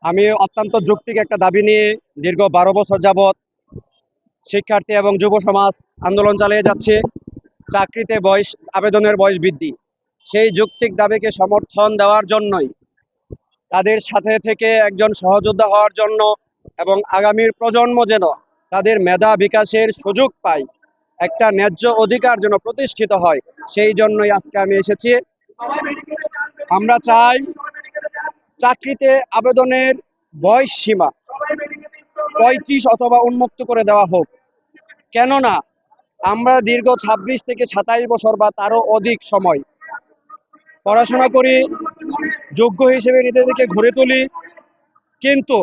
আমি অত্যন্ত যৌক্তিক একটা দাবি নিয়ে দীর্ঘ 12 বছর যাবৎ শিক্ষার্থী এবং যুব সমাজ আন্দোলন চালিয়ে যাচ্ছে। চাকরিতে আবেদনের বয়স বৃদ্ধি, সেই যৌক্তিক দাবিকে সমর্থন দেওয়ার জন্যই, তাদের সাথে থেকে একজন সহযোদ্ধা হওয়ার জন্য এবং আগামীর প্রজন্ম যেন তাদের মেধা বিকাশের সুযোগ পায়, একটা ন্যায্য অধিকার যেন প্রতিষ্ঠিত হয়, সেই জন্যই আজকে আমি এসেছি। আমরা চাই চাকরিতে আবেদনের বয়স সীমা 35 অথবা উন্মুক্ত করে দেওয়া হোক। কেননা আমরা দীর্ঘ 26 থেকে 27 বছর বা তারও অধিক সময় পড়াশোনা করি, যোগ্য হিসেবে নিজেদেরকে গড়ে তুলি, কিন্তু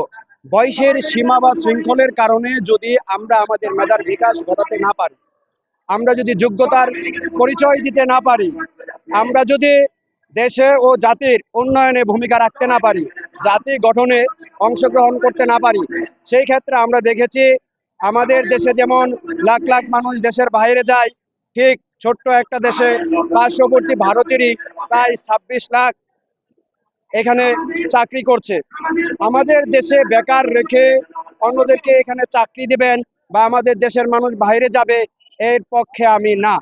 বয়সের সীমা বা শৃঙ্খলের কারণে যদি আমরা আমাদের মেধার বিকাশ ঘটাতে না পারি, আমরা যদি যোগ্যতার পরিচয় দিতে না পারি, আমরা যদি দেশে ও জাতির উন্নয়নে ভূমিকা রাখতে না পারি, জাতি গঠনে অংশগ্রহণ করতে না পারি, সেই ক্ষেত্রে আমরা দেখেছি আমাদের দেশে যেমন লাখ লাখ মানুষ দেশের বাইরে যায়, ঠিক ছোট্ট একটা দেশে পার্শ্ববর্তী ভারতেরই প্রায় 26 লাখ এখানে চাকরি করছে। আমাদের দেশে বেকার রেখে অন্যদেরকে এখানে চাকরি দিবেন বা আমাদের দেশের মানুষ বাইরে যাবে, এর পক্ষে আমি না।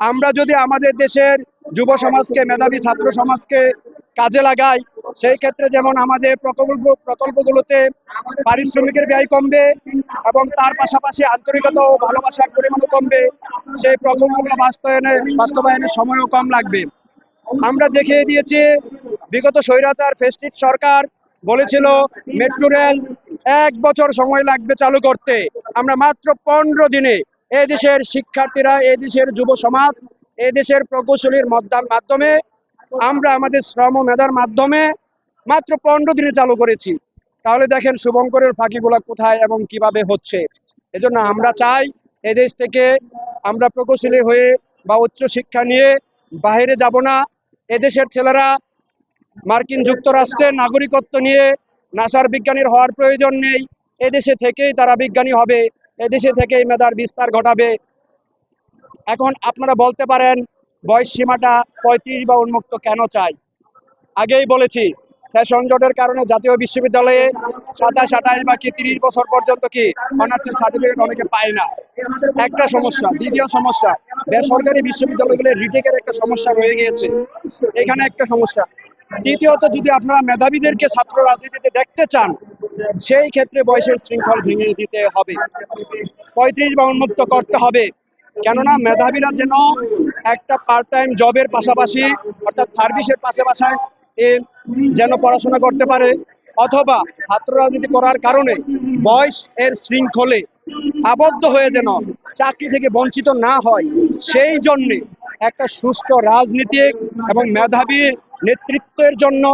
আমরা যদি আমাদের দেশের যুব সমাজকে, মেধাবী ছাত্র সমাজকে কাজে লাগাই, সেই ক্ষেত্রে যেমন আমাদের প্রকল্পগুলোতে পারিশ্রমিকের ব্যয় কমবে এবং তার পাশাপাশি আন্তরিকতা ও ভালোবাসার পরিমাণও কমবে, সেই প্রকল্পগুলো বাস্তবায়নের সময়ও কম লাগবে। আমরা দেখিয়ে দিয়েছি বিগত স্বৈরাচার ফ্যাসিস্ট সরকার বলেছিল মেট্রো রেল 1 বছর সময় লাগবে চালু করতে, আমরা মাত্র 15 দিনে এদেশের শিক্ষার্থীরা, এদেশের যুব সমাজ, এদেশের প্রকৌশলীর মাধ্যমে আমরা আমাদের শ্রম মেধার মাধ্যমে মাত্র 15 দিনে চালু করেছি। তাহলে দেখেন শুভঙ্করের ফাঁকিগুলো কোথায় এবং কিভাবে হচ্ছে। এজন্য আমরা চাই এদেশ থেকে আমরা প্রকৌশলী হয়ে বা উচ্চ শিক্ষা নিয়ে বাইরে যাব না। এদেশের ছেলেরা মার্কিন যুক্তরাষ্ট্রের নাগরিকত্ব নিয়ে নাসার বিজ্ঞানীর হওয়ার প্রয়োজন নেই, এদেশে থেকেই তারা বিজ্ঞানী হবে, এদেশে থেকেই মেধার বিস্তার ঘটাবে। এখন আপনারা বলতে পারেন বয়স সীমাটা 35 বা উন্মুক্ত কেন চাই। আগেই বলেছি, সেশন জটের কারণে জাতীয় বিশ্ববিদ্যালয়ে 27, 28 বা 30 বছর পর্যন্ত অনার্সের সার্টিফিকেট অনেকে পায় না, একটা সমস্যা। দ্বিতীয় সমস্যা, বেসরকারি বিশ্ববিদ্যালয়গুলোর রিটেকের একটা সমস্যা রয়ে গিয়েছে, এখানে একটা সমস্যা। তৃতীয়ত, যদি আপনারা মেধাবীদেরকে ছাত্র রাজনীতিতে দেখতে চান, সেই ক্ষেত্রে বয়সের শৃঙ্খল ভেঙে দিতে হবে, 35 বা উন্মুক্ত করতে হবে। কেননা মেধাবীরা যেন একটা পার্ট টাইম জবের পাশাপাশি, অর্থাৎ সার্ভিসের পাশাপাশি যেন পড়াশোনা করতে পারে, অথবা ছাত্র রাজনীতি করার কারণে বয়স এর শৃঙ্খলে আবদ্ধ হয়ে যেন চাকরি থেকে বঞ্চিত না হয়, সেই জন্যে একটা সুষ্ঠু রাজনীতিক এবং মেধাবী নেতৃত্বের জন্য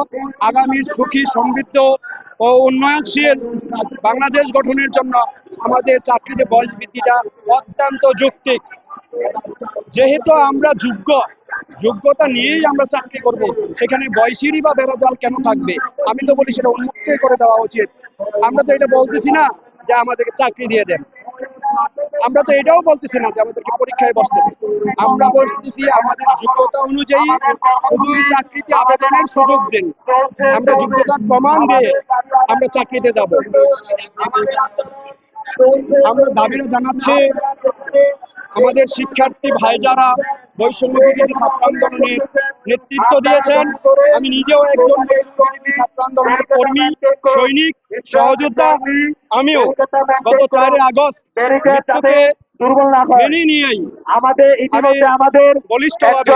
আগামীর সুখী, সমৃদ্ধ ও উন্নয়নশীল বাংলাদেশ গঠনের জন্য আমাদের চাকরিতে বয়স বৃদ্ধিটা অত্যন্ত যৌক্তিক। যেহেতু আমরা যোগ্যতা নিয়েই আমরা চাকরি করব, সেখানে বয়সেরই বা বেড়াজাল কেন থাকবে? আমি তো বলি সেটা উন্মুক্তই করে দেওয়া উচিত। আমরা তো এটা বলতেছি না যে আমাদেরকে চাকরি দিয়ে দেন, আমরা তো এটাও বলতেছি না যে আমাদেরকে পরীক্ষায় বসতে দেন। আমরা বলতেছি আমাদের যোগ্যতা অনুযায়ী শুধুই চাকরিতে আবেদনের সুযোগ দিন, আমরা যোগ্যতার প্রমাণ দিয়ে আমরা চাকরিতে যাব। আমরা দাবিও জানাচ্ছি আমাদের শিক্ষার্থী ভাই যারা বৈষম্য বিরোধী ছাত্র আন্দোলনের নেতৃত্ব দিয়েছেন, আমি নিজেও একজন বৈষম্য বিরোধী ছাত্র আন্দোলনের কর্মী, সৈনিক, সহযোদ্ধা। আমিও গত 4 আগস্ট মৃত্যুকে মেনে নিয়েই বলিষ্ঠভাবে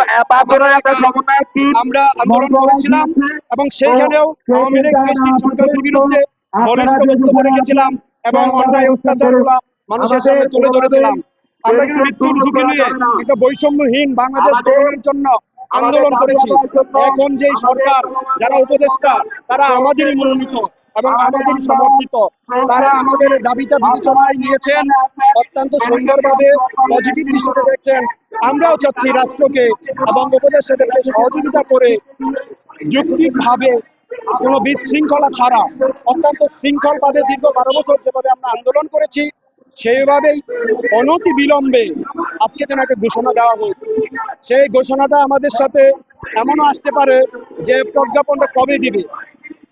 আমরা আন্দোলন করেছিলাম এবং সেইখানেও আওয়ামী লীগ ফ্যাসিস্ট সরকারের বিরুদ্ধে বলিষ্ঠ বক্তব্য রেখেছিলাম এবং অন্যায় অত্যাচারগুলো মানুষের সামনে তুলে ধরেছিলাম। আমরা কিন্তু মৃত্যুর ঝুঁকি নিয়ে একটা বৈষম্যহীন বাংলাদেশ গঠনের জন্য আন্দোলন করেছি। এখন যে সরকার, যারা উপদেষ্টা, তারা আমাদেরই মনোনীত এবং আমাদেরই সমর্থিত, তারা আমাদের দাবিটা বিবেচনায় নিয়েছেন, অত্যন্ত সুন্দরভাবে পজিটিভ দৃষ্টিতে দেখছেন। আমরাও চাচ্ছি রাষ্ট্রকে এবং উপদেষ্টাদেরকে সহযোগিতা করে যৌক্তিকভাবে কোনো বিশৃঙ্খলা ছাড়া অত্যন্ত শৃঙ্খলভাবে দীর্ঘ 12 বছর যেভাবে আমরা আন্দোলন করেছি, সেইভাবেই অনতি বিলম্বে আজকে যেন একটা ঘোষণা দেওয়া হোক। সেই ঘোষণাটা আমাদের সাথে এমনও আসতে পারে যে প্রজ্ঞাপনটা কবে দিবে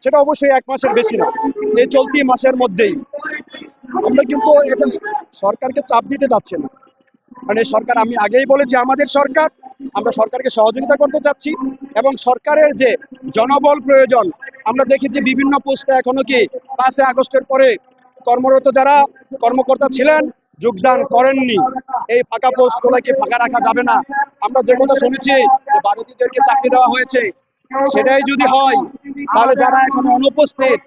সেটা অবশ্যই 1 মাসের বেশি না, এই চলতি মাসের মধ্যেই। আমরা কিন্তু এটা সরকারকে চাপ দিতে চাচ্ছি না, মানে সরকার, আমি আগেই বলেছি আমাদের সরকার, আমরা সরকারকে সহযোগিতা করতে চাচ্ছি এবং সরকারের যে জনবল প্রয়োজন, আমরা দেখি যে বিভিন্ন পোস্টে এখনো কি 5 আগস্টের পরে কর্মরত যারা কর্মকর্তা ছিলেন যোগদান করেননি। এই ফাঁকা পোস্টগুলোকে ফাঁকা রাখা যাবে না। আমরা যে কথা শুনেছি যে ভারতীয়দেরকে চাকরি দেওয়া হয়েছে, সেটাই যদি হয় তাহলে যারা এখনো অনুপস্থিত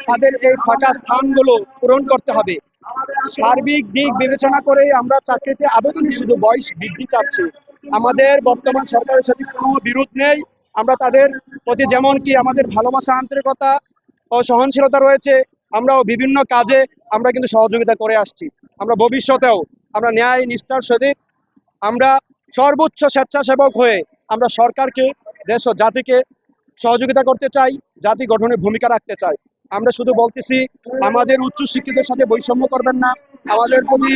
তাদের এই ফাঁকা স্থানগুলো পূরণ করতে হবে। সার্বিক দিক বিবেচনা করে আমরা চাকরিতে আবেদনের শুধু বয়স বৃদ্ধি চাচ্ছি। আমাদের বর্তমান সরকারের সাথে কোনো বিরোধ নেই। আমরা তাদের প্রতি যেমন কি আমাদের ভালোবাসা, আন্তরিকতা ও সহনশীলতা রয়েছে, আমরাও বিভিন্ন কাজে আমরা কিন্তু সহযোগিতা করে আসছি। আমরা ভবিষ্যতেও আমরা ন্যায় নিষ্ঠার সহিত আমরা সর্বোচ্চ স্বেচ্ছাসেবক হয়ে আমরা সরকারকে, দেশ ও জাতিকে সহযোগিতা করতে চাই, জাতি গঠনে ভূমিকা রাখতে চাই। আমরা শুধু বলতেছি আমাদের উচ্চ শিক্ষিতের সাথে বৈষম্য করবেন না। আমাদের প্রতি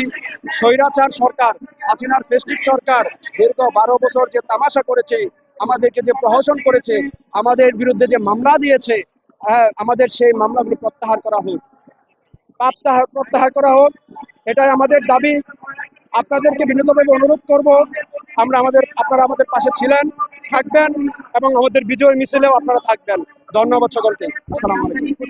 স্বৈরাচার সরকার, হাসিনার ফেস্টিভ সরকার দীর্ঘ 12 বছর যে তামাশা করেছে, আমাদেরকে যে প্রহসন করেছে, আমাদের বিরুদ্ধে যে মামলা দিয়েছে, আমাদের সেই মামলাগুলো প্রত্যাহার করা হোক, প্রত্যাহার করা হোক, এটাই আমাদের দাবি। আপনাদেরকে বিনীতভাবে অনুরোধ করব, আপনারা আমাদের পাশে ছিলেন, থাকবেন এবং আমাদের বিজয় মিছিলেও আপনারা থাকবেন। ধন্যবাদ সকলকে। আসসালামু আলাইকুম।